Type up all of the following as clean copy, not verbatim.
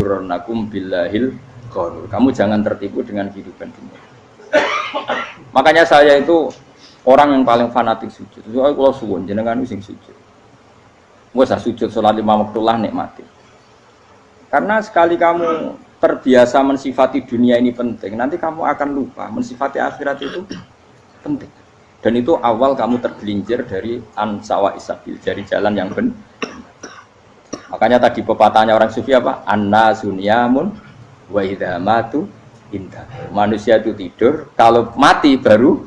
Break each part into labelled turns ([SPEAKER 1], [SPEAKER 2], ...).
[SPEAKER 1] yaghurrannakum billahil ghurur. Kamu jangan tertipu dengan kehidupan dunia. Makanya saya itu orang yang paling fanatik sujud. Soalnya kalau suwun jenengan sing sujud. Wes sujud salat 5 waktu lah nikmati. Karena sekali kamu terbiasa mensifati dunia ini penting, nanti kamu akan lupa mensifati akhirat itu penting. Dan itu awal kamu tergelincir dari ansawa isabil, dari jalan yang benar. Makanya tadi pepatahnya orang sufi apa? An-nasu niyamun wa idza matu indah. Manusia itu tidur, kalau mati baru.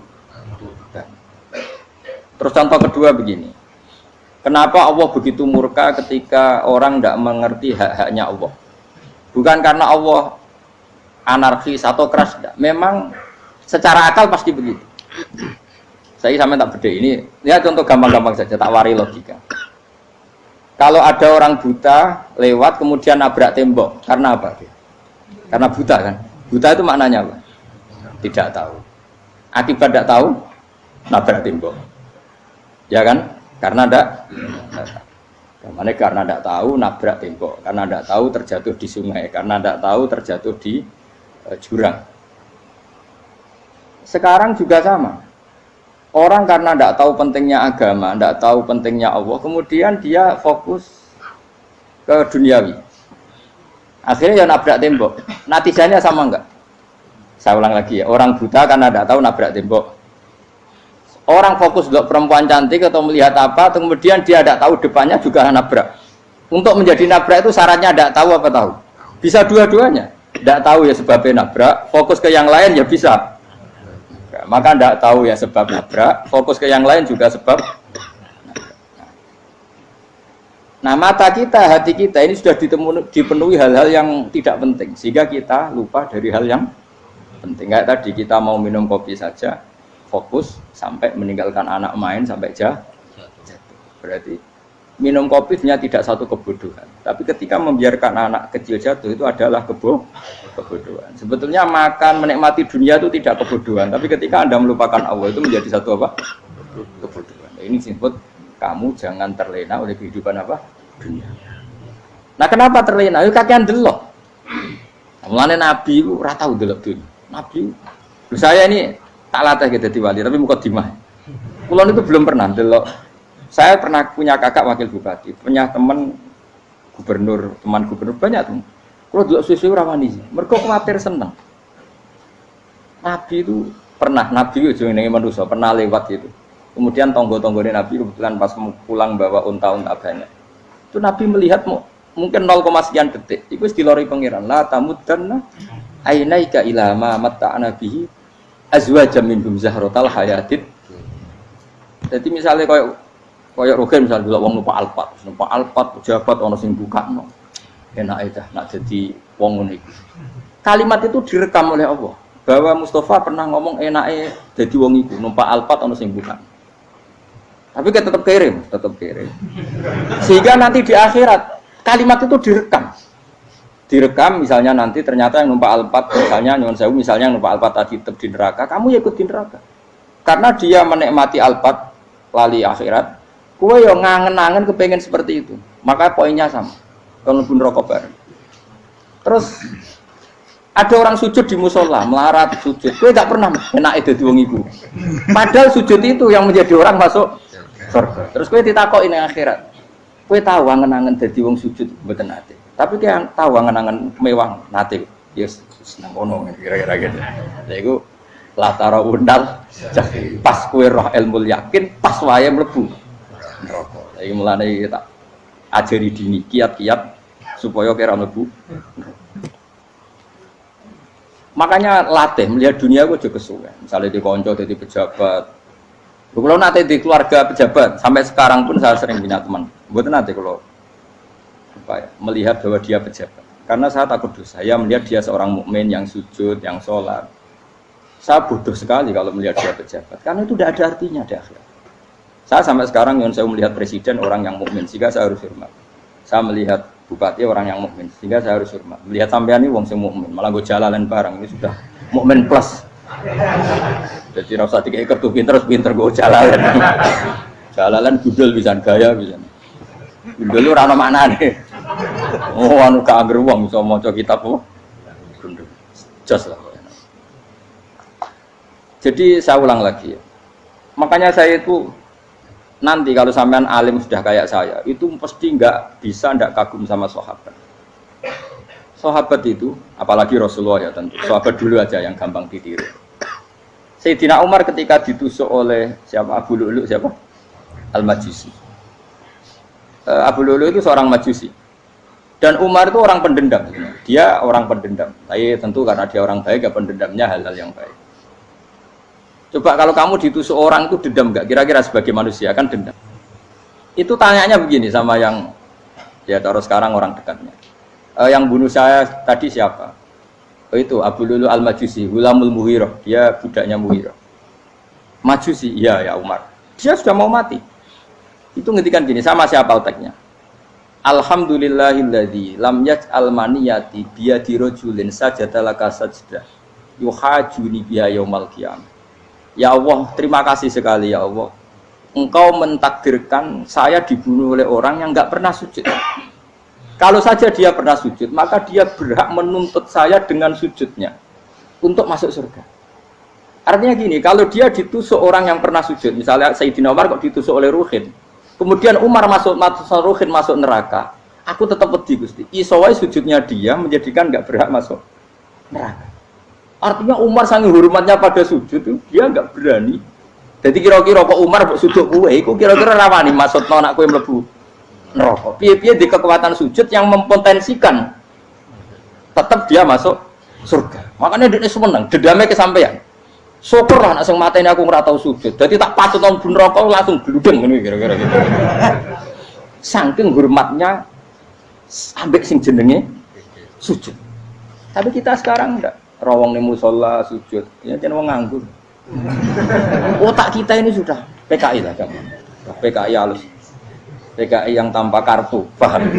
[SPEAKER 1] Terus contoh kedua begini. Kenapa Allah begitu murka ketika orang tidak mengerti hak-haknya Allah? Bukan karena Allah anarkis atau keras, tidak. Memang secara akal pasti begitu. Saya sampai tak beda ini. Ya contoh gampang-gampang saja, tak wari logika. Kalau ada orang buta lewat kemudian nabrak tembok, karena apa? Karena buta kan? Buta itu maknanya apa? Tidak tahu. Akibat tidak tahu, nabrak tembok. Ya kan? Karena tidak tahu nabrak tembok, karena tidak tahu terjatuh di sungai, karena tidak tahu terjatuh di jurang. Sekarang juga sama. Orang karena tidak tahu pentingnya agama, tidak tahu pentingnya Allah, kemudian dia fokus ke duniawi. Akhirnya ya nabrak tembok. Natijanya sama enggak? Saya ulang lagi ya. Orang buta karena tidak tahu nabrak tembok. Orang fokus untuk perempuan cantik atau melihat apa, kemudian dia tidak tahu depannya juga nabrak. Untuk menjadi nabrak itu syaratnya tidak tahu apa tahu. Bisa dua-duanya. Tidak tahu ya sebabnya nabrak, fokus ke yang lain ya bisa. Maka tidak tahu ya sebab nabrak, fokus ke yang lain juga sebab. Nah mata kita, hati kita ini sudah dipenuhi hal-hal yang tidak penting, sehingga kita lupa dari hal yang penting. Kayak tadi kita mau minum kopi saja, fokus sampai meninggalkan anak main sampai jatuh. Berarti minum kopi sebenarnya tidak satu kebodohan, tapi ketika membiarkan anak kecil jatuh itu adalah kebodohan. Sebetulnya makan menikmati dunia itu tidak kebodohan, tapi ketika Anda melupakan Allah itu menjadi satu apa? Kebodohan. Ini disebut kamu jangan terlena oleh kehidupan apa? Dunia. Nah kenapa terlena? Itu kakean delok. Mulane Nabi itu ora tau delok dunia. Nabi saya ini tak latih gitu di wali, tapi mukadimah. Kulon itu belum pernah delok. Saya pernah punya kakak wakil bupati, punya teman gubernur banyak tuh. Kalau delok susu rawani sih, mereka khawatir seneng. Nabi itu pernah, Nabi itu jenenge manusia pernah lewat itu. Kemudian tonggo-tonggone Nabi kebetulan pas pulang bawa unta-unta banyak. Itu Nabi melihat mungkin 0, sekian detik. Itu dilori pangeran. La tamuddanna ainaika ila ma matta'na bihi azwajam minhum zahratal hayatid. Jadi misalnya koyo rogen misalnya delok wong numpak Alphard pejabat ana sing bukakno. Enak aja nak jadi wong ngono iku. Kalimat itu direkam oleh Allah bahwa Mustafa pernah ngomong enake dadi wong iku numpak Alphard ana sing bukakno. Tapi kan tetap kirim. Sehingga nanti di akhirat kalimat itu direkam misalnya nanti ternyata yang numpak Alphard misalnya nyuwun sewu misalnya yang numpak Alphard tadi tetap di neraka, kamu ya ikut di neraka. Karena dia menikmati Alphard lali akhirat, kowe yo ngangen-angen kepengen seperti itu. Maka poinnya sama. Kalau pun rokok bareng. Terus ada orang sujud di musola, melarat sujud. Kowe enggak pernah enake dadi wong iku. Padahal sujud itu yang menjadi orang masuk surga. Terus kowe ditakoki ning akhirat. Kowe tahu angen-angen dadi wong sujud mboten ate. Tapi kayak tahu angen-angen mewah nate. Yes, seneng ngono kira-kira gitu. Lha iku latara undal pas kowe roh ilmu yakin pas wae mlebu neraka. Iki mulane tak ajari dini kiat-kiat supaya kira mlebu. Makanya latih melihat dunia kok juga kesuwen. Misalnya di konco jadi pejabat. Kalau nanti di keluarga pejabat sampai sekarang pun saya sering punya teman. Mboten nanti kalau melihat bahwa dia pejabat. Karena saya takut dosa. Saya melihat dia seorang mukmin yang sujud, yang sholat. Saya bodoh sekali kalau melihat dia pejabat. Karena itu tidak ada artinya di akhirat. Saya sampai sekarang yang saya melihat presiden orang yang mukmin, sehingga saya harus hormat. Saya melihat bupati orang yang mukmin, sehingga saya harus hormat. Melihat sampean ini wong sing mukmin, malah gue jalalan barang ini sudah mukmin plus. Jadi rasa dikei kertu pinter gue jalalan. Jalalan gudul bisa gaya bisa. Gudul lu ora ono maknane. Oh, anu gak angger wong iso maca kitab apa? Gundul. Jos lah. Jadi saya ulang lagi ya. Makanya saya itu nanti kalau sampean alim sudah kayak saya, itu pasti nggak kagum sama sahabat. Sahabat itu, apalagi Rasulullah ya tentu. Sahabat dulu aja yang gampang ditiru. Sayyidina Umar ketika ditusuk oleh siapa? Abu Lu'lu' siapa? Al-Majusi. Abu Lu'lu' itu seorang Majusi. Dan Umar itu orang pendendam. Dia orang pendendam. Tapi tentu karena dia orang baik, ya pendendamnya hal-hal yang baik. Coba kalau kamu ditusuk orang itu dendam nggak? Kira-kira sebagai manusia kan dendam. Itu tanyanya begini sama yang ya taruh sekarang orang dekatnya. Yang bunuh saya tadi siapa? Itu Abu Lu'lu' Al-Majusi, Hulamul Muhirah. Dia budaknya Muhirah. Majusi, iya ya Umar. Dia sudah mau mati. Itu ngendikan gini, sama siapa otaknya? Alhamdulillahilladzi lam yaj'al maniyati biyadi rajulin sajadalaka sajdah yuhajuni biha yaumal qiyamah. Ya Allah, terima kasih sekali ya Allah. Engkau mentakdirkan saya dibunuh oleh orang yang enggak pernah sujud. Kalau saja dia pernah sujud, maka dia berhak menuntut saya dengan sujudnya untuk masuk surga. Artinya gini, kalau dia ditusuk orang yang pernah sujud, misalnya Sayyidina Umar kok ditusuk oleh Ruhin, kemudian Umar masuk Ruhin masuk neraka, aku tetap pedih Gusti. Isowai sujudnya dia menjadikan enggak berhak masuk neraka. Artinya Umar sangat hormatnya pada sujud itu dia enggak berani. Jadi kira-kira kok Umar sujud kowe iku kira-kira rawani maksudno anak kowe mlebu neraka. Piye-piye di kekuatan sujud yang mempotensikan tetap dia masuk surga. Makanya dia seneng, dendamnya kesampaian. Syukurlah nek sing mateni aku ora tau sujud. Dadi tak patut nang neraka langsung gludeng ngene kira-kira gitu. Saking hormatnya ambek sing jenenge sujud. Tapi kita sekarang enggak. Rawong nih musola sujud, ya jangan wong nganggur. Otak kita ini sudah PKI lah kamu, PKI halus, PKI yang tanpa kartu, paham?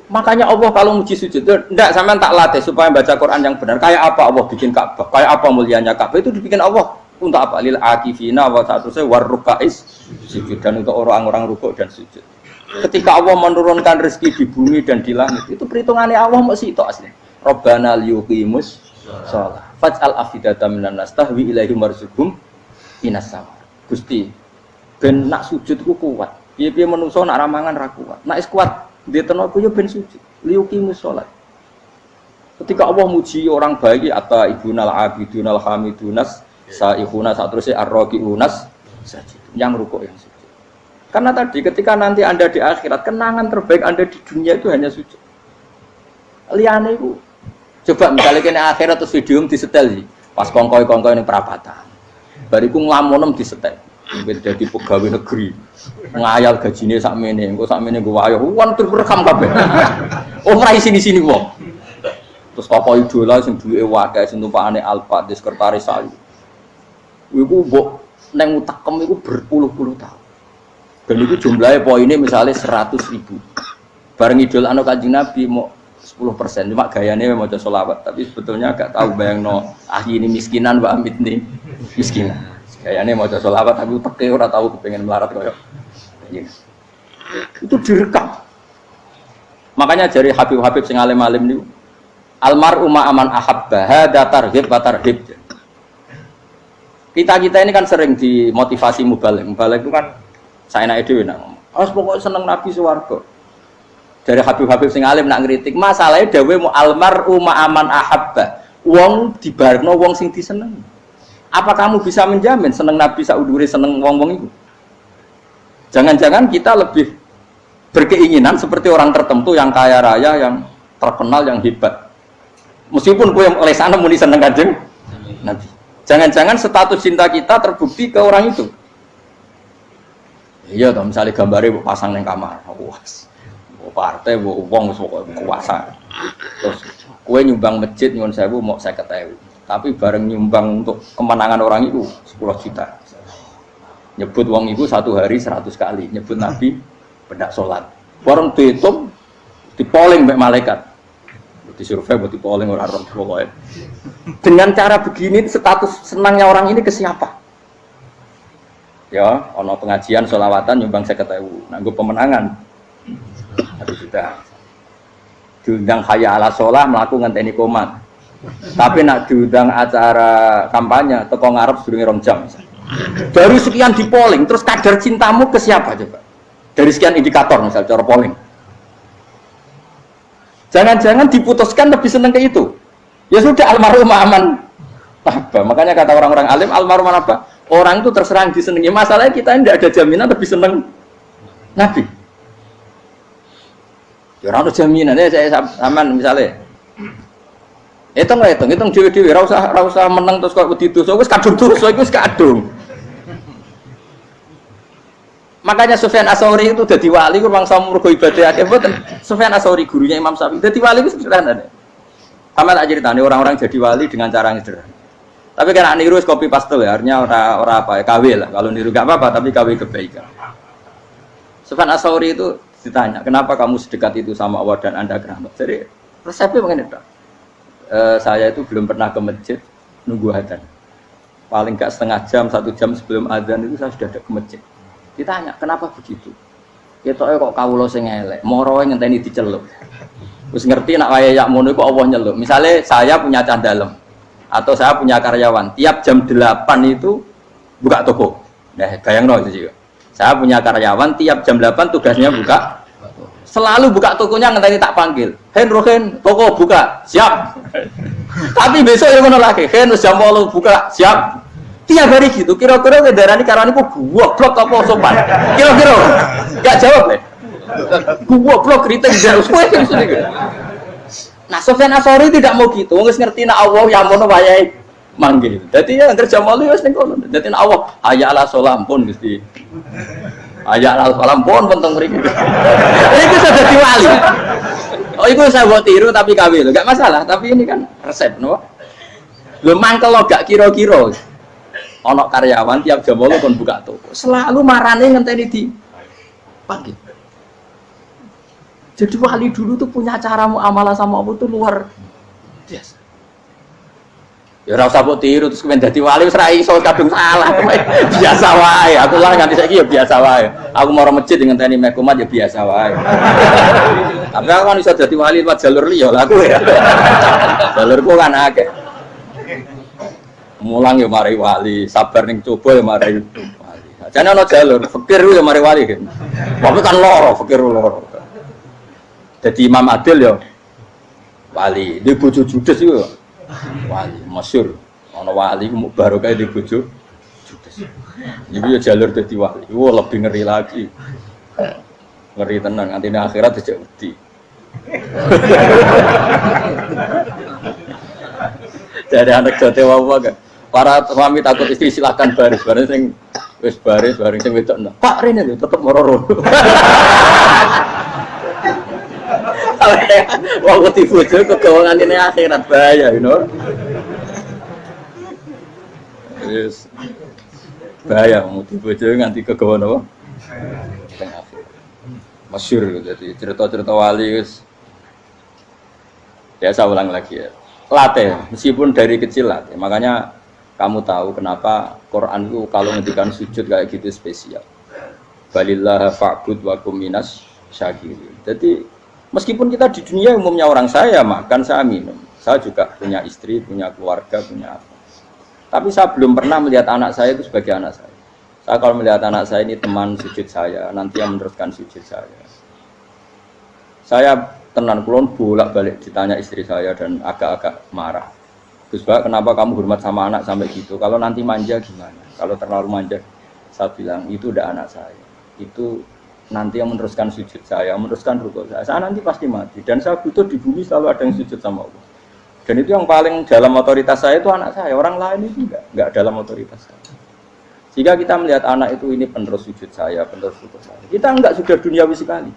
[SPEAKER 1] Makanya Allah kalau muji sujud, enggak sampean tak latih supaya baca Quran yang benar. Kayak apa Allah bikin Ka'bah? Kayak apa mulianya Ka'bah itu dibikin Allah untuk apa? Lil akifina wa satusai warrukais sujud dan untuk orang-orang rukuk dan sujud. Ketika Allah menurunkan rezeki di bumi dan di langit, itu perhitungannya Allah masih itu asli. Rabbana liyuqimus shalah faj'al afidatan minan nas tahwi ilaihim warzuqhum minas sama. Gusti, ben nak sujud ku kuat. Piye-piye menungso nak ramangan ra kuat. Nak is kuat diteno ku yo ben sujud. Liyuqimus shalah. Ketika Allah muji orang baik atau ibunal abidunal hamidunas saihuna satruse arraqiunas sajid. Yang rukuk yang sujud. Karena tadi ketika nanti Anda di akhirat, kenangan terbaik Anda di dunia itu hanya sujud. Liane itu, coba misalnya kena akhirat terus video disetel sih, pas kongkoi ini perapatan, bariku ngelamonem disetel, jadi pegawai negeri, ngayal gajinya sakmene, engko sakmene gue wayo, wan terrekam kabeh. Oh rai sini wong. Terus tokoh idola sing duwe wakai sing tumpakane Alfa di sekretaris saya. Iku mbok neng utakem iku berpuluh-puluh tahun. Dan itu jumlahnya poinnya misalnya 100.000. Bareng idol anu Kanjeng Nabi mau 10%, cuma gayanya mau sholawat, tapi sebetulnya agak tahu bayang no ini miskinan, Mbak Amit nih miskinan. Gayanya mau sholawat tapi uteknya ora tahu kepengen melarat koyo. Itu direkam. Makanya dari Habib sing alim-alim niku almar'u ma'aman ahabba hada targhib wa tarhib. Kita ini kan sering dimotivasi mubalek itu kan saya naik dewi nang, pokoknya seneng Nabi swarga. Dari Habib sing alim nak ngritik, masalahnya dawe mu almar'u ma'aman ahabba. Wong dibarno wong sing diseneng. Apa kamu bisa menjamin seneng Nabi saudure seneng wong-wong itu? Jangan-jangan kita lebih berkeinginan seperti orang tertentu yang kaya raya, yang terkenal, yang hebat. Meskipun kue oleh sana muni seneng Kanjeng Nabi. Jangan-jangan status cinta kita terbukti ke orang itu. Iya toh, misalnya gambarnya pasang neng kamar, puas, partai, uang, kuasa. Terus, kue nyumbang masjid nyuwun sewu mau 50.000, tapi bareng nyumbang untuk kemenangan orang itu 10 juta. Nyebut uang itu satu hari 100 kali, nyebut Nabi pendak sholat. Bareng dihitung, dipoling mbek malaikat, disurvei buat dipoling orang pokoknya. Dengan cara begini, status senangnya orang ini ke siapa? Ya, ono pengajian sholawatan nyumbang 50.000, nanggo pemenangan 1 juta. Diundang hayya ala sholah mlaku ngenteni komat. Tapi nak diundang acara kampanye teko ngarep sedurunge 2 jam. Dari sekian di polling, terus kadar cintamu ke siapa coba? Dari sekian indikator misal cara polling. Jangan-jangan diputuskan lebih seneng ke itu. Ya sudah almarhum aman. Apa? Makanya kata orang-orang alim almarhum apa? Orang itu terserah disenangi. Masalahnya kita tidak ada jaminan lebih seneng Nabi. Ya orang ada jaminan. Ya saya aman misalnya. Hitung dewi-dewi. Rasa menang terus kok begitu. So wis kadung terus. So wis kadung. Makanya Sufyan Ats-Tsauri itu jadi wali kurang sama mergo ibadah akeh mboten. Sufyan Ats-Tsauri gurunya Imam Syafi'i. Jadi wali itu sederhana. Sama tak ceritanya orang-orang jadi wali dengan cara yang sederhana. Tapi kan niru copy paste ya, artinya orang apa ya KW lah. Kalau niru gak apa-apa, tapi KW kebaikan. Sufyan Ats-Tsauri itu ditanya, kenapa kamu sedekat itu sama Allah dan Anda keramat? Jadi resepnya begini Pak. Saya itu belum pernah ke masjid nunggu adzan. Paling gak setengah jam, 1 jam sebelum adzan itu saya sudah ada ke masjid. Ditanya, kenapa begitu? Ketoke kok kawula sing elek, moroe ngenteni diceluk. Wis ngerti nak wayahe yak ngono iku Allah nyeluk. Misale saya punya candalem atau saya punya karyawan, tiap jam 8 itu buka toko. Nah, bayangno itu juga. Saya punya karyawan tiap jam 8 tugasnya buka. Selalu buka tokonya ngenteni tak panggil. Hen, toko buka. Siap. Tapi besok ya ngono lagi. Hen jam 8 buka. Siap. Tiap hari gitu, kira-kira kendaraan karyawan itu goblok apa sopan? Kira-kira nggak jawab deh. Goblok kritik jauh semua yang sudah. Nah Sufyan Ats-Tsauri tidak mau gitu, nggak ngerti nak Allah yang mau wayahe manggil. Jadi ya kerja malu ya sing kono. Jadi nak Allah hayya ala sholah pun mesti. Hayya ala sholah pun penting mriki. Ini sudah jadi wali. Oh itu saya buat tiru tapi kawin, nggak masalah. Tapi ini kan resep, no. Lo mangkel lo gak kira-kira. Ono karyawan tiap jam 8 kon buka toko. Selalu marane ngenteni di panggil. Jadi wali dulu tuh punya cara muamalah sama Allah tuh luar biasa. Ya ora usah mbok tiru terus kemen dadi wali wis ra iso kadung salah. Biasa wae. Aku lah nganti saiki ya biasa wae. Aku maro masjid ngenteni mek kumat ya biasa wae. Tapi aku kan iso dadi wali lewat jalur liya lah aku ya. Jalurku kan akeh. Mulang ya mari wali, sabar ning coba ya mari wali. Jane ana jalur, fikir ya mari wali kan. Tapi kan loro, fikir loro. Dadi Imam Adil ya wali, di bojo judes iku wali, masyhur. Ana wali ku barokah di bojo judes. Iku ya jalur dadi wali. Wah, lebih ngeri lagi. Ngeri tenan, nganti akhirat dijak wedi. Jadi anak jote wae kan. Para suami takut istri silakan baris sing wis baris sing wedok. Pak rene lho tetep mororo. Wong wedi bojo kegawangan ini akhirat bahaya, you know. Yes. Bahaya wedi bojo nganti kegawan apa? Teng akhirat. Masyhur jadi cerita-cerita wali wis. Ya saya ulang lagi ya. Latih, meskipun dari kecil latih. Makanya kamu tahu kenapa Quran itu kalau ngendikan sujud kayak gitu spesial. Balillah fa'bud wa kum minas syakirin. Jadi meskipun kita di dunia umumnya orang saya makan, saya minum. Saya juga punya istri, punya keluarga, punya apa. Tapi saya belum pernah melihat anak saya itu sebagai anak saya. Saya kalau melihat anak saya ini teman sujud saya, nanti yang meneruskan sujud saya. Saya tenan kulon bolak-balik ditanya istri saya dan agak-agak marah. Gus Pak, kenapa kamu hormat sama anak sampai gitu? Kalau nanti manja gimana? Kalau terlalu manja, saya bilang itu udah anak saya. Itu nanti yang meneruskan sujud saya, meneruskan rukuk saya. Saya nanti pasti mati dan saya butuh di bumi selalu ada yang sujud sama Allah. Dan itu yang paling dalam otoritas saya itu anak saya. Orang lain itu enggak dalam otoritas saya. Jika kita melihat anak itu ini penerus sujud saya, penerus rukuk saya. Kita enggak sudah duniawi sekali.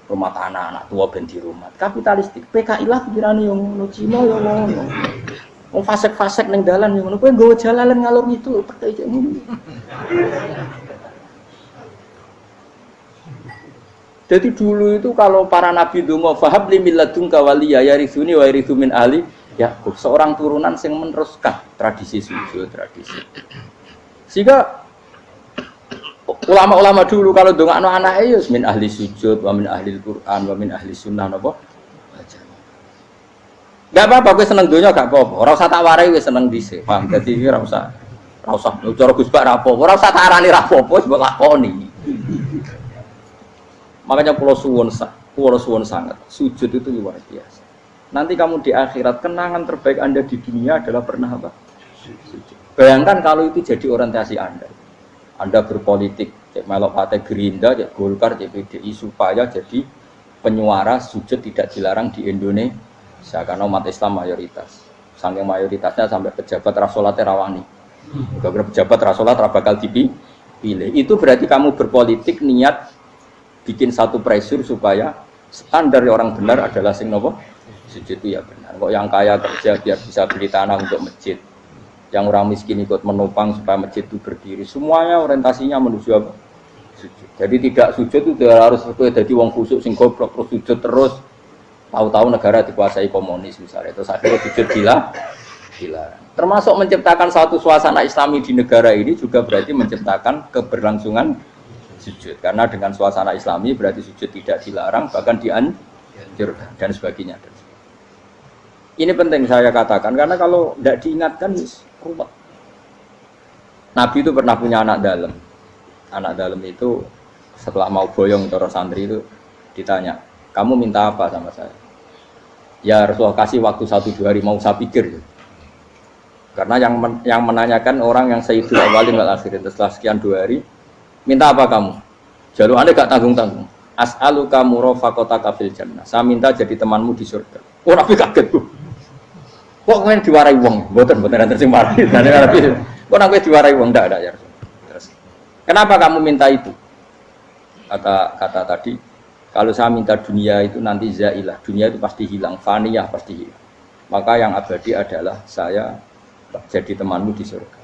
[SPEAKER 1] Rumah tanah anak tua ben di rumah. Kapitalistik. PKI lah pikirannya yang ngono, Cina yang ngono. Mau fasek-fasek neng dalan yang ngono, kowe nggawa jalalan ngalor itu pakai aja ngono. Jadi dulu itu kalau para nabi donga fahab li milladun kawaliya yarithuni wa yarithu min ahli Yakub, seorang turunan yang meneruskan tradisi sujud, tradisi. Sehingga Ulama-ulama dulu kalau ndongakno anake ya min ahli sujud, wa min ahli Quran, wa min ahli sunnah napa? Enggak apa-apa kowe seneng donya gak apa-apa. Ora usah tak warai wis seneng dhisik. Paham? Dadi iki ora usah cara Gus Bak ra apa-apa. Ora usah tak arani ra apa-apa wis mbok lakoni. Makanya pulau suwun sangat. Sujud itu luar biasa. Nanti kamu di akhirat kenangan terbaik Anda di dunia adalah pernah apa? Sujud. Bayangkan kalau itu jadi orientasi Anda. Anda berpolitik, cek melok partai Gerindra, cek Golkar, cek PDI supaya jadi penyuara sujud tidak dilarang di Indonesia karena umat Islam mayoritas. Saking mayoritasnya sampai pejabat rasolat rawani. Beberapa pejabat rasolat bakal dipilih. Itu berarti kamu berpolitik niat bikin satu pressure supaya standar orang benar adalah sing nopo sujud itu ya benar. Kok yang kaya kerja biar bisa beli tanah untuk masjid. Yang orang miskin ikut menopang supaya masjid itu berdiri. Semuanya orientasinya menuju apa? Sujud. Jadi tidak sujud itu harus jadi wong khusuk sing goblok terus sujud terus. Tahu-tahu negara dikuasai komunis misalnya. Terus akhirnya sujud dilarang. Termasuk menciptakan satu suasana Islami di negara ini juga berarti menciptakan keberlangsungan sujud. Karena dengan suasana Islami berarti sujud tidak dilarang bahkan dianjurkan dan sebagainya. Ini penting saya katakan karena kalau tidak diingatkan ruwet. Nabi itu pernah punya anak dalam. Anak dalam itu setelah mau boyong cara santri itu ditanya, kamu minta apa sama saya? Ya Rasulullah kasih waktu 1-2 hari mau saya pikir. Karena yang menanyakan orang yang Sayyidul Awwalin wal Akhirin setelah sekian 2 hari, minta apa kamu? Jalur Anda gak tanggung-tanggung. As'aluka murafaqataka fil jannah. Saya minta jadi temanmu di surga. Oh Nabi kaget tuh. Kok kalian diwarai wong? Mboten nanti sing mari. Nabi kok nang diwarai wong ndak ya. Terus kenapa kamu minta itu? Kata tadi, kalau saya minta dunia itu nanti zailah. Dunia itu pasti hilang, faniyah pasti hilang. Maka yang abadi adalah saya jadi temanmu di surga.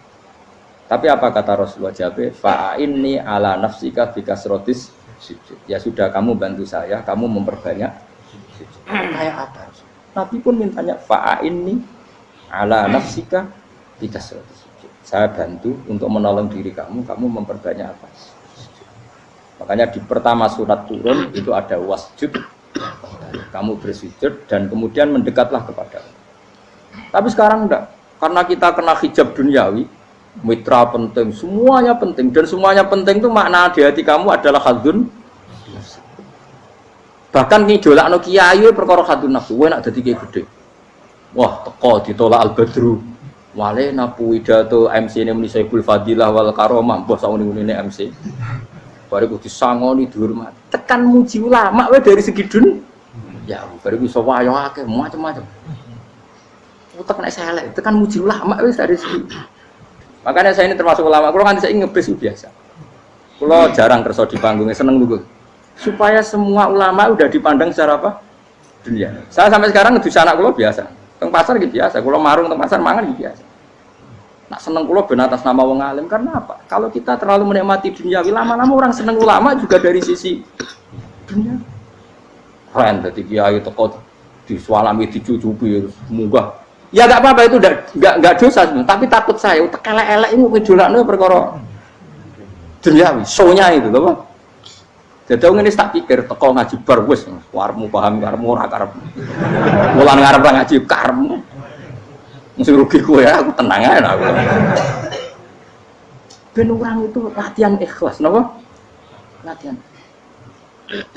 [SPEAKER 1] Tapi apa kata Rasulullah Jabir? Fa'inni ala nafsika bikasrotis sujud. Ya sudah kamu bantu saya, kamu memperbanyak sujud. Kayak apa? Nabi pun mintanya fa'inni ala nafsika bikasrotis sujud. Saya bantu untuk menolong diri kamu memperbanyak apa? Sujud. Makanya di pertama surat turun itu ada wasjud. Kamu bersujud dan kemudian mendekatlah kepada Allah. Tapi sekarang enggak. Karena kita kena hijab duniawi, mitra penting, semuanya penting dan semuanya penting itu makna di hati kamu adalah khadzun. Bahkan ngidolakno kiai perkara khadzun nafsu, wae nak dadi kiai gede. Wah, teko ditolak al-badru. Wale napu pidato MC ne muni Saiful Fadilah wal Karomah, mbah sauni-unine MC. Bariku disangoni dihormat. Tekan muji ulama wae dari segi dun. Ya, bariku iso wayo akeh macam-macam. Utek nek selek, tekan muji ulama wis dari segi. Makanya saya ini termasuk ulama, kalau kan saya ngebis biasa. Kalau jarang kerja di panggungnya, seneng dulu. Supaya semua ulama udah dipandang secara apa? Dunia. Saya sampai sekarang ngedus anak kalau biasa. Teng pasar gitu biasa, kalau marung teng pasar mangan gitu biasa. Nak seneng kalau ben atas nama wong alim karena apa? Kalau kita terlalu menikmati dunia, lama-lama orang seneng ulama juga dari sisi dunia. Keren, jadi kiai teko disualami dicucupi munggah. Ya enggak apa-apa itu enggak dosa sebenarnya, tapi takut saya utek elek-elek ini ngejolakno perkara duniawi, show-nya itu lho, Pak. Jadi ngene tak pikir teko ngaji bar wis warmu paham karepmu ora karepmu. Mulan ngarep ngaji karepmu. Mesti rugi kowe ya, aku tenang ae aku. Ben orang itu latihan ikhlas, napa? Latihan.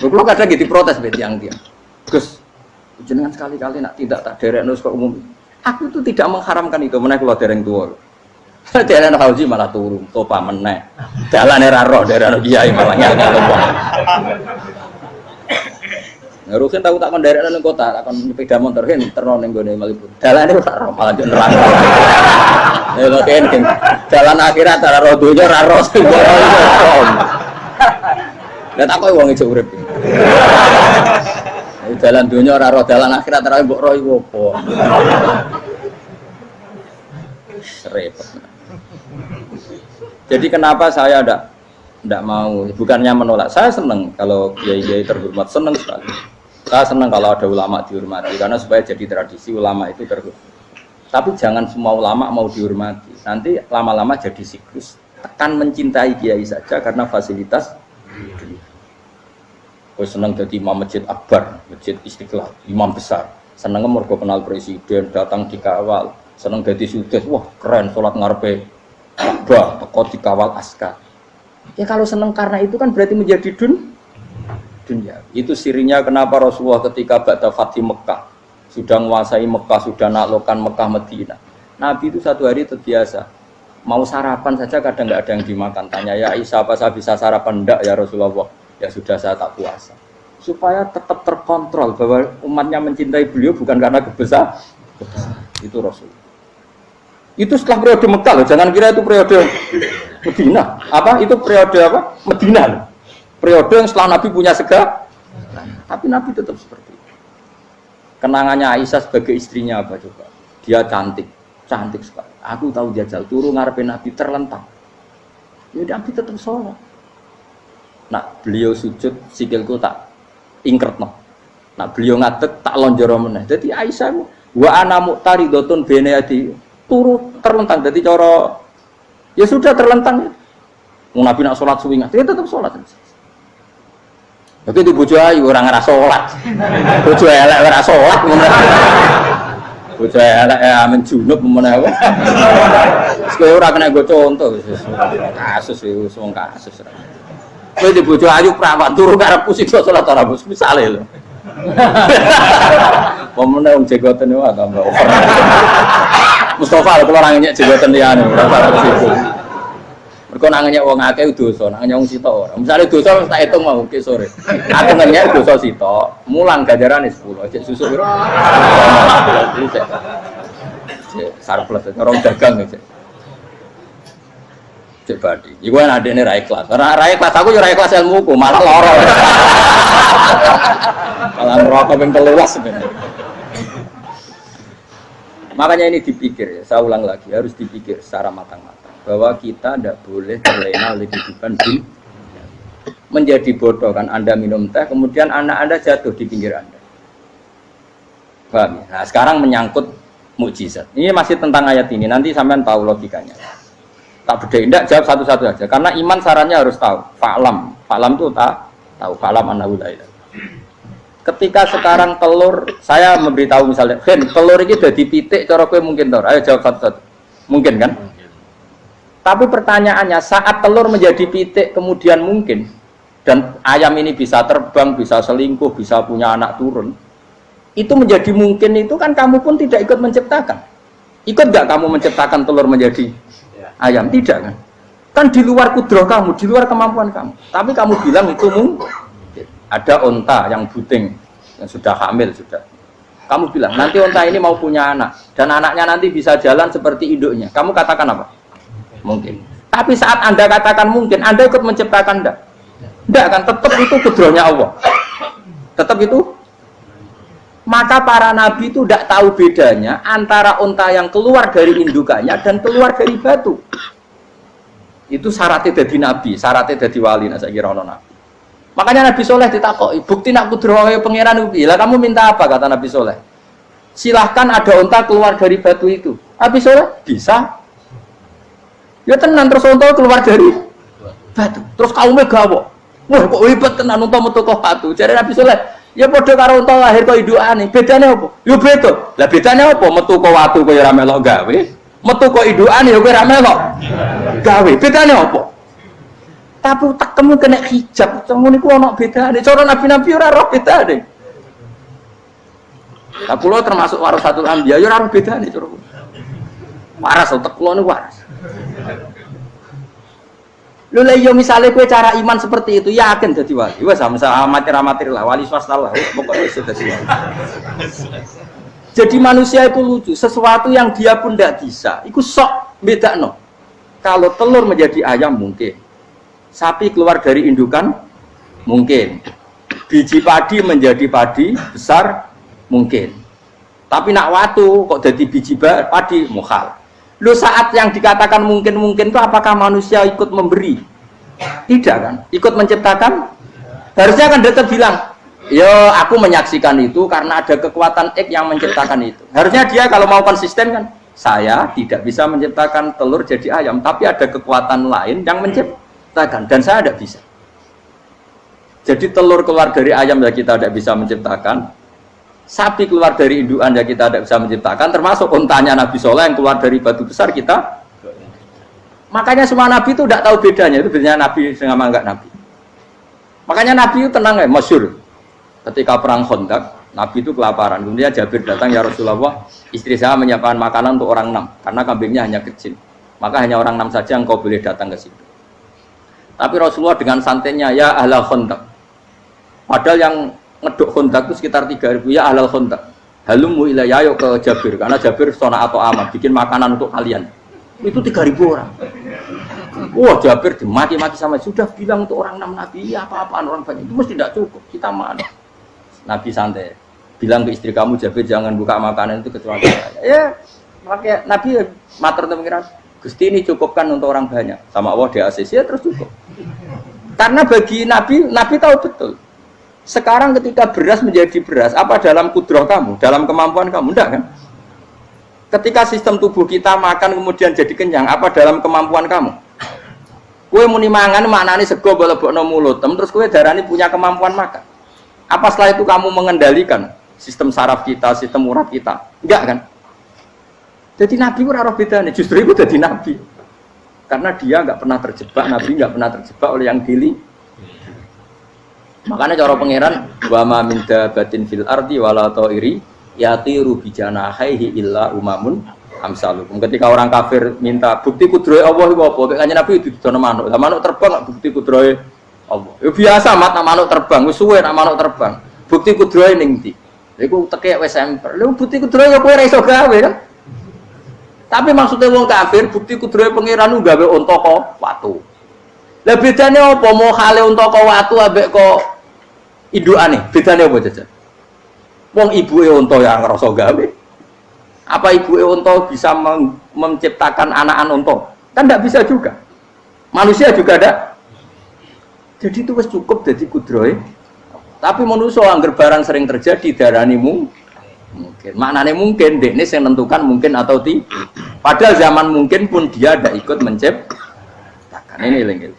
[SPEAKER 1] Kalau kadang gitu protes be tiang-tiang. Gus, jenengan sekali-kali nak tidak tak derekno kok umum. Aku itu tidak mengharamkan itu, menaik kalau dereng tua. Dereng haji malah turun, topa menaik. Dalane ra roh, dereng kiai malah nyala wong. Ngerusin tahu tak kon derek nang kota, tak kon sepeda motor kan terno ning gone Malibu. Dalane ora roh, malah yo neraka. Ya lho kan, jalan akhirat ora roh donya ra roh sing lah tak kowe wong ijo urip. Jalan dunia ora roh, jalan akhirat ora mbok roh iku apa. Repot. Jadi kenapa saya ndak mau, bukannya menolak. Saya senang kalau kiai-kiai terhormat, senang sekali. Saya senang kalau ada ulama dihormati karena supaya jadi tradisi ulama itu terhormat. Tapi jangan semua ulama mau dihormati. Nanti lama-lama jadi siklus tekan mencintai kiai saja karena fasilitas. Kowe seneng dadi imam masjid akbar, masjid Istiqlal, imam besar. Seneng mergo kenal presiden, datang dikawal. Seneng dadi sudhes, wah keren salat ngarepe Ka'bah, teko dikawal askar. Ya kalau seneng karena itu kan berarti menjadi dunia. Itu sirinya kenapa Rasulullah ketika ba'da Fathi Mekah sudah menguasai Mekah, sudah naklukkan Mekah Madinah. Nabi itu satu hari terbiasa mau sarapan saja kadang nggak ada yang dimakan. Tanya ya Aisyah, apa saya bisa sarapan? Enggak ya Rasulullah. Ya sudah saya tak puasa. Supaya tetap terkontrol bahwa umatnya mencintai beliau bukan karena kebesaran. Itu Rasul. Itu setelah periode Mekah loh, jangan kira itu periode Medina. Apa? Itu periode apa? Medina loh. Periode yang setelah Nabi punya segala. Tapi Nabi tetap seperti itu. Kenangannya Aisyah sebagai istrinya apa coba? Dia cantik sekali. Aku tahu jajal turun ngarepin Nabi terlentang. Ya Nabi tetap sholat. Nah beliau sujud sikilku tak ingkretno. Nah beliau ngadeg tak lonjoro meneh. Jadi Aisyah wa ana muqtaridotun bene adi turu terlentang. Jadi cara ya sudah terlentang. Wong Nabi nak salat suwi dia tetap salat. Tapi di bojo ayu ora ngerasa salat. Bojo elek ora salat ngono. Bojo elek amen junub meneh wae. Kowe ora kena go contoh kasus wis wong kasus. Kowe di bojo ayu prawan turu karepku sik salat ora bos misale lho. Pemene wong jegoten wae tambah over. Mustafa kalau orang nyek jegoten liyane ora salah situ. Mergo nak nyek wong akeh dosa, nak nyek wong sitok ora. Misale dosa tak hitung mau ke sore. Aku nyek dosa sitok, mulang ganjarane 10. Cek susuk piro? Cek sarplus orang dagang cek. Cek badi. Iku kan adene ra ikhlas. Ra ikhlas aku yo ra ikhlas ilmuku, malah lara. Malah ngerokok ping 13 sebenarnya. Makanya ini dipikir ya, saya ulang lagi, harus dipikir secara matang-matang bahwa kita tidak boleh terlena oleh kehidupan dunia. Menjadi bodoh kan Anda minum teh, kemudian anak Anda jatuh di pinggir Anda. Paham ya? Nah, sekarang menyangkut mukjizat. Ini masih tentang ayat ini, nanti sampean tahu logikanya. Tak bedain, tidak jawab satu-satu aja. Karena iman sarannya harus tahu. Fa'lam itu tahu. Fa'lam annahu la ilaha. Ketika sekarang telur, saya memberitahu misalnya, telur ini udah dipitik, cara kowe mungkin tahu. Ayo jawab satu-satu. Mungkin kan? Mungkin. Tapi pertanyaannya, saat telur menjadi pitik kemudian mungkin, dan ayam ini bisa terbang, bisa selingkuh, bisa punya anak turun, itu menjadi mungkin itu kan kamu pun tidak ikut menciptakan. Ikut nggak kamu menciptakan telur menjadi ayam? Tidak kan? Kan di luar kudrah kamu, di luar kemampuan kamu. Tapi kamu bilang itu mungkin. Ada onta yang buting, yang sudah hamil sudah. Kamu bilang nanti onta ini mau punya anak dan anaknya nanti bisa jalan seperti induknya. Kamu katakan apa? Mungkin. Tapi saat Anda katakan mungkin, Anda ikut menciptakan enggak? Enggak kan? Tetap itu kudrahnya Allah. Tetap itu. Maka para nabi itu tidak tahu bedanya antara onta yang keluar dari indukannya dan keluar dari batu. Itu syaratnya jadi nabi, syaratnya jadi wali. Nah saya kira ono nabi. Makanya Nabi Soleh ditakoki, bukti nak kudrahe pangeran upi. Lah kamu minta apa kata Nabi Soleh? Silahkan ada unta keluar dari batu itu. Nabi Soleh bisa. Ya tenan terus unta keluar dari batu. Terus kaumnya gawok. Wah kok hebat tenan unta metu kok batu. Jare Nabi Soleh, ya padha karo unta lahir kok indukane. Bedane apa? Ya beda. Lah bedane apa? Metu kok watu kok ya ora melok gawe. Metu kok indukane ya kowe ora melok gawe. Bedane apa? Tapi utakmu kena hijab, ngono niku ana bedane. Cara nabi-nabi ora roh bedane. Lah kula termasuk warasatul anbiya ya ora roh bedane cara. Waras utek kula niku waras. Lho lha yo misale kowe cara iman seperti itu yakin dadi wali. Wes sama amatir lah wali swasta lah pokoknya wis dadi wali. Jadi manusia itu lucu, sesuatu yang dia pun tidak bisa, iku sok bedakno. Kalau telur menjadi ayam mungkin. Sapi keluar dari indukan mungkin, biji padi menjadi padi besar mungkin, tapi nak watu kok jadi biji padi mukhal. Lu saat yang dikatakan mungkin itu apakah manusia ikut memberi? Tidak kan? Ikut menciptakan? Harusnya kan tetap bilang Yo, aku menyaksikan itu karena ada kekuatan X yang menciptakan itu. Harusnya dia kalau mau konsisten kan, saya tidak bisa menciptakan telur jadi ayam, tapi ada kekuatan lain yang menciptakan dan saya tidak bisa. Jadi telur keluar dari ayam ya kita tidak bisa menciptakan, sapi keluar dari induan ya kita tidak bisa menciptakan, termasuk untanya Nabi Soleh yang keluar dari batu besar kita. Makanya semua Nabi itu tidak tahu bedanya, itu bedanya Nabi sama enggak Nabi. Makanya Nabi itu tenang ya, masyhur. Ketika perang Khandaq, Nabi itu kelaparan. Kemudian Jabir datang, ya Rasulullah, istri saya menyiapkan makanan untuk orang 6 karena kambingnya hanya kecil. Maka hanya orang 6 saja yang kau boleh datang ke situ. Tapi Rasulullah dengan santainya, ya ahlal Khandaq. Padahal yang ngeduk Khandaq itu sekitar 3.000, ya ahlal Khandaq. Halumu ilayya, yuk ke Jabir, karena Jabir sona atau aman, bikin makanan untuk kalian. Itu 3.000 orang. Wah, Jabir dimaki-maki sama, sudah bilang untuk orang 6 Nabi, ya apa-apaan orang banyak, itu mesti tidak cukup, kita mana. Nabi santai, bilang ke istri kamu Jabir jangan buka makanan itu kecuali saya. Ya, makanya Nabi matur pengiran, Gusti ini cukupkan untuk orang banyak. Sama Allah di ACC ya terus cukup. Karena bagi Nabi tahu betul. Sekarang ketika beras menjadi beras, apa dalam kudrah kamu, dalam kemampuan kamu, enggak kan? Ketika sistem tubuh kita makan kemudian jadi kenyang, apa dalam kemampuan kamu? Kue muni mangan maknane sego bolebokno mulut, terus kue darani punya kemampuan makan. Apa setelah itu kamu mengendalikan sistem saraf kita, sistem urat kita? Enggak kan? Jadi Nabi ora roh bedane, justru itu jadi Nabi. Karena dia enggak pernah terjebak, Nabi enggak pernah terjebak oleh yang dili. Makanya cara pangeran wa ma min dabatin fil ardi wala ta'iri yatiru bi janahihi illa umamun amsalukum. Ketika orang kafir minta bukti kudrohe Allah iku apa? Kayaknya Nabi itu didono manuk. Lah manuk terbang bukti kudrohe Allah. Ya biasa mat manuk terbang, wis suwe nak manuk terbang. Bukti kudrohe ning ndi? Iku tekek wis emper. Lha bukti kudrohe ya kowe ora iso gawe kan? Tapi maksudnya wong kafir bukti kudrohe pangeran ku gawe unta kok watu. Lah bedane apa mau hale unta kok watu ambek kok indukane? Bedane apa jajan? Wong ibuke unta ya ngrasa gawe. Apa ibuke unta bisa menciptakan anakan unta? Kan tidak bisa juga. Manusia juga ada. Jadi itu wis cukup jadi kudrohe. Tapi manusia angger barang sering terjadi darani mungkin. Maknane mungkin dekne sing menentukan mungkin atau tidak. Padahal zaman mungkin pun dia tidak ikut menciptakan. Ini eling.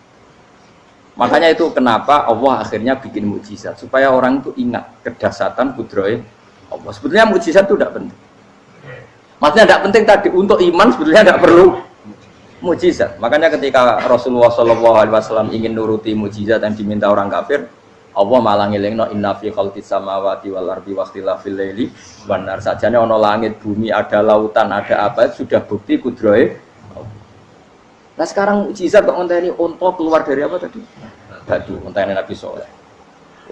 [SPEAKER 1] Makanya itu kenapa Allah akhirnya bikin mukjizat supaya orang itu ingat kedahsyatan kudrohe Allah. Sebetulnya mukjizat itu tidak penting. Maksudnya tidak penting tadi untuk iman sebetulnya tidak perlu mukjizat. Makanya ketika Rasulullah SAW ingin nuruti mukjizat yang diminta orang kafir, Allah malah ngelingno inna fi khalqis samawati wal ardi wakhtilafil laili wan nar. Sajane ana langit, bumi, ada lautan, ada apa sudah bukti kudrohe. Nah sekarang mukjizat kok ngenteni unta keluar dari apa tadi? Batu, ngenteni Nabi Soleh.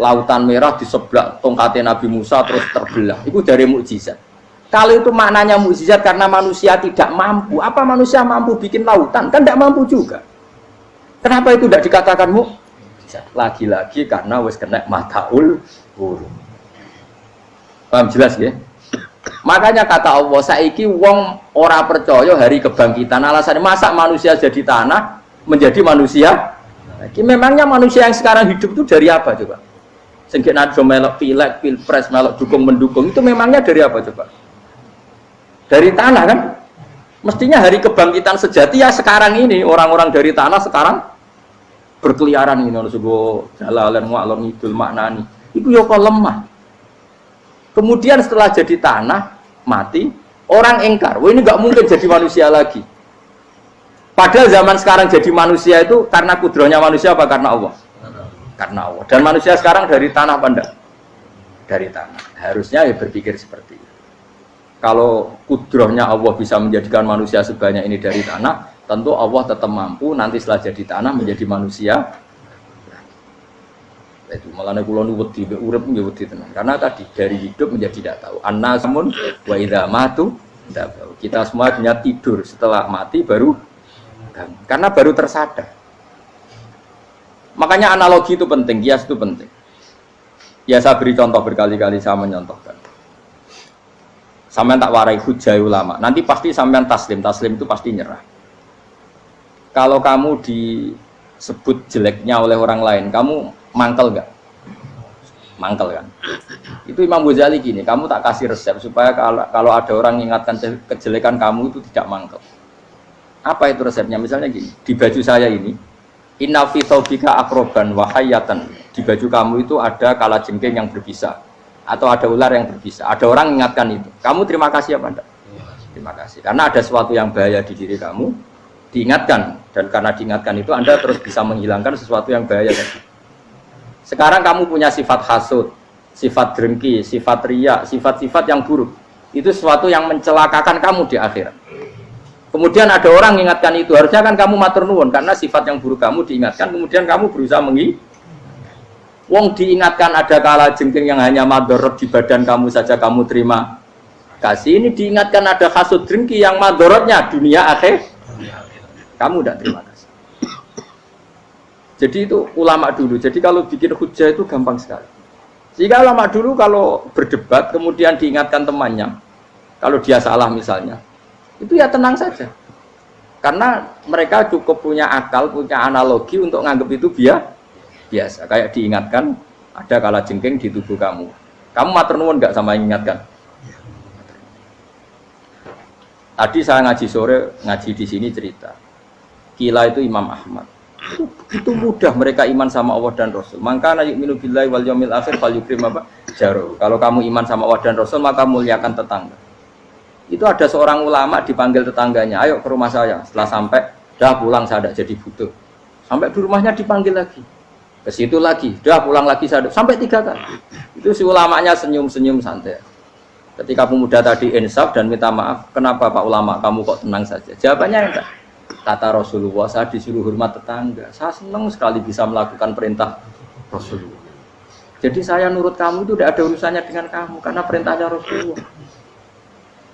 [SPEAKER 1] Lautan merah diseblak tongkatnya Nabi Musa terus terbelah. Itu dari mukjizat. Kalau itu maknanya mukjizat karena manusia tidak mampu, apa manusia mampu bikin lautan? Kan tidak mampu juga. Kenapa itu tidak dikatakan mukjizat? Lagi-lagi karena wis kena mataul huruf. Paham jelas ya? Makanya kata Allah, saiki wong ora percaya hari kebangkitan. Alasannya masa manusia jadi tanah menjadi manusia? Memangnya manusia yang sekarang hidup itu dari apa coba? Sengke nado melok pilek, pilpres, melok dukung mendukung itu memangnya dari apa coba? Dari tanah kan? Mestinya hari kebangkitan sejati ya sekarang ini orang-orang dari tanah sekarang berkeliaran ini ono sugo jalalan ngalor ngidul maknani. Iku yo kok lemah. Kemudian setelah jadi tanah mati, orang engkar. Wah ini nggak mungkin jadi manusia lagi. Padahal zaman sekarang jadi manusia itu karena kudrohnya manusia apa karena Allah? Karena Allah. Dan manusia sekarang dari tanah apa enggak? Dari tanah. Harusnya ya berpikir seperti itu. Kalau kudrohnya Allah bisa menjadikan manusia sebanyak ini dari tanah, tentu Allah tetap mampu nanti setelah jadi tanah menjadi manusia. Itu malah kula nu wedi urip nggih wedi tenan. Karena tadi dari hidup menjadi tidak tahu. Annasun wa idza matu tidak tahu. Kita semua hanya tidur, setelah mati baru karena baru tersadar. Makanya analogi itu penting, kias itu penting. Ya saya beri contoh berkali-kali saya menyontohkan. Sampean tak warai hujah ulama. Nanti pasti sampean taslim itu pasti nyerah. Kalau kamu disebut jeleknya oleh orang lain, kamu mangkel nggak? mangkel kan. Itu Imam Ghazali gini, kamu tak kasih resep supaya kalau ada orang mengingatkan kejelekan kamu itu tidak mangkel. Apa itu resepnya? Misalnya gini, di baju saya ini, inna fi thawbika akroban wa hayatan. Di baju kamu itu ada kalajengking yang berbisa atau ada ular yang berbisa. Ada orang mengingatkan itu. Kamu terima kasih apa enggak? Terima kasih. Karena ada sesuatu yang bahaya di diri kamu, diingatkan, dan karena diingatkan itu Anda terus bisa menghilangkan sesuatu yang bahaya tadi. Sekarang kamu punya sifat hasud, sifat dengki, sifat riya, sifat-sifat yang buruk. Itu sesuatu yang mencelakakan kamu di akhirat. Kemudian ada orang mengingatkan itu, harusnya kan kamu matur nuwun karena sifat yang buruk kamu diingatkan, kemudian kamu berusaha Wong diingatkan ada kalajengking yang hanya madorot di badan kamu saja kamu terima kasih. Ini diingatkan ada hasud dengki yang madorotnya dunia akhir, kamu tidak terima kasih. Jadi itu ulama dulu. Jadi kalau bikin hujah itu gampang sekali. Jika ulama dulu kalau berdebat kemudian diingatkan temannya, kalau dia salah misalnya, itu ya tenang saja. Karena mereka cukup punya akal, punya analogi untuk nganggap itu biasa. Kayak diingatkan ada kalajengking di tubuh kamu. Kamu matur nuwun enggak sama ingatkan? Tadi saya ngaji sore, ngaji di sini cerita. Kila itu Imam Ahmad. Itu mudah mereka iman sama Allah dan Rasul. Maka yu'minu billahi wal yaumil akhir falyukrim apa? Jaru. Kalau kamu iman sama Allah dan Rasul maka muliakan tetangga. Itu ada seorang ulama dipanggil tetangganya, ayo ke rumah saya. Setelah sampai, dah pulang saya tidak jadi butuh. Sampai di rumahnya dipanggil lagi. Ke situ lagi, dah pulang lagi saya sampai 3 kali. Itu si ulamanya senyum-senyum santai. Ketika pemuda tadi insaf dan minta maaf, kenapa Pak Ulama kamu kok tenang saja? Jawabannya enggak. Kata Rasulullah, saya disuruh hormat tetangga. Saya senang sekali bisa melakukan perintah Rasulullah. Jadi saya nurut kamu itu tidak ada urusannya dengan kamu karena perintahnya Rasulullah.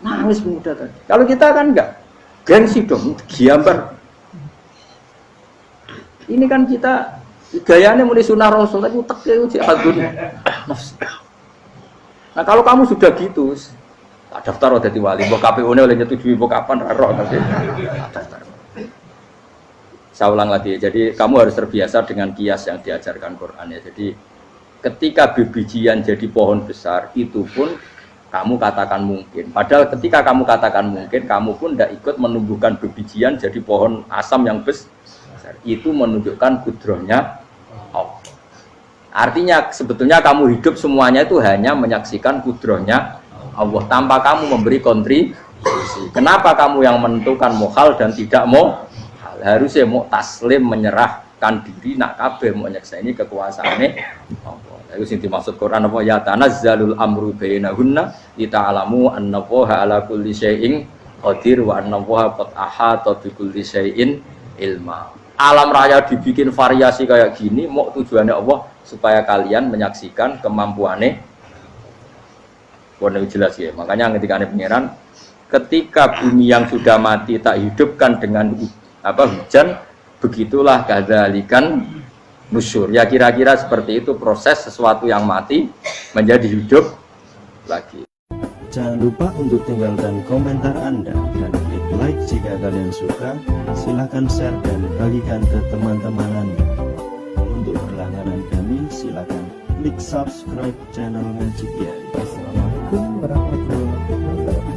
[SPEAKER 1] Nangis pemuda tadi. Kalau kita kan enggak, gengsi dong, giambar. Ini kan kita gayanya mulai sunnah Rasul, tapi uteknya itu jihadun nafsi. Nah kalau kamu sudah gitu, tak daftar udah wali, bawa KPU-nya oleh nyetujui bawa kapan, raro tapi daftar. Saya ulang lagi, jadi kamu harus terbiasa dengan kias yang diajarkan Quran ya. Jadi ketika bibijian jadi pohon besar, itu pun kamu katakan mungkin. Padahal ketika kamu katakan mungkin, kamu pun tidak ikut menumbuhkan bibijian jadi pohon asam yang besar. Itu menunjukkan kudrohnya Allah. Artinya sebetulnya kamu hidup semuanya itu hanya menyaksikan kudrohnya Allah tanpa kamu memberi kontribusi. Kenapa kamu yang menentukan mohal dan tidak mau? Harusnya mau taslim menyerahkan diri nak kabeh mau nyakseni kekuasaane Allah. Itu sing dimaksud Quran apa ya tanazzalul amru bainahunna lita'lamu annallaha ala kulli syai'in qadir wa annallaha qad ahata bi kulli syai'in ilma. Alam raya dibikin variasi kayak gini mau tujuannya Allah supaya kalian menyaksikan kemampuannya. Warna jelas ya. Makanya ketika ada pangeran, ketika bumi yang sudah mati tak hidupkan dengan hujan, begitulah kadzalikan nusyur. Ya kira-kira seperti itu proses sesuatu yang mati menjadi hidup lagi.
[SPEAKER 2] Jangan lupa untuk tinggalkan komentar Anda dan klik like jika kalian suka. Silahkan share dan bagikan ke teman-teman Anda. Untuk berlangganan kami, silahkan klik subscribe channel Ngaji Kiai. Assalamualaikum warahmatullahi wabarakatuh.